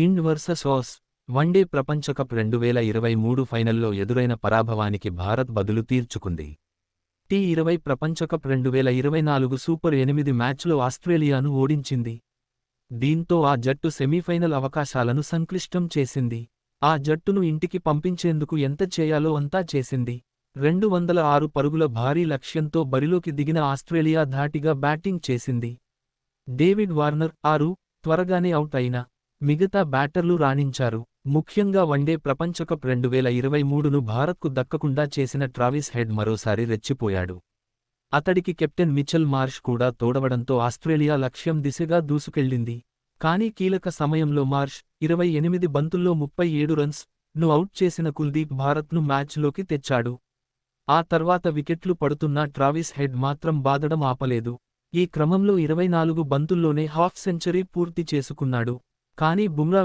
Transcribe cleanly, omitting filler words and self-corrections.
ఇండ్ versus ఆస్ one day ప్రపంచకప్ 2023 ఫైనల్లో ఎదురైన పరాభవానికి భారత్ బదులు తీర్చుకుంది. టీ20 ప్రపంచకప్ 2024 సూపర్ 8 మ్యాచ్లో ఆస్ట్రేలియాను ఓడించింది. దీంతో ఆ జట్టు సెమీఫైనల్ అవకాశాలను సంక్లిష్టం చేసింది. ఆ జట్టును ఇంటికి పంపించేందుకు ఎంత చేయాలో అంతా చేసింది. 206 పరుగుల భారీ లక్ష్యంతో బరిలోకి దిగిన ఆస్ట్రేలియా ధాటిగా బ్యాటింగ్ చేసింది. డేవిడ్ వార్నర్ 6 త్వరగానే అవుట్ అయిన మిగతా బ్యాటర్లు రాణించారు. ముఖ్యంగా వన్డే ప్రపంచకప్ 2023ను భారత్కు దక్కకుండా చేసిన ట్రావిస్ హెడ్ మరోసారి రెచ్చిపోయాడు. అతడికి కెప్టెన్ మిచెల్ మార్ష్ కూడా తోడవడంతో ఆస్ట్రేలియా లక్ష్యం దిశగా దూసుకెళ్లింది. కానీ కీలక సమయంలో మార్ష్ 28 బంతుల్లో 37 రన్స్ ను అవుట్ చేసిన కుల్దీప్ భారత్ను మ్యాచ్లోకి తెచ్చాడు. ఆ తర్వాత వికెట్లు పడుతున్నా ట్రావిస్ హెడ్ మాత్రం బాదడం ఆపలేదు. ఈ క్రమంలో 24 బంతుల్లోనే హాఫ్ సెంచరీ పూర్తి చేసుకున్నాడు. కానీ బుమ్రా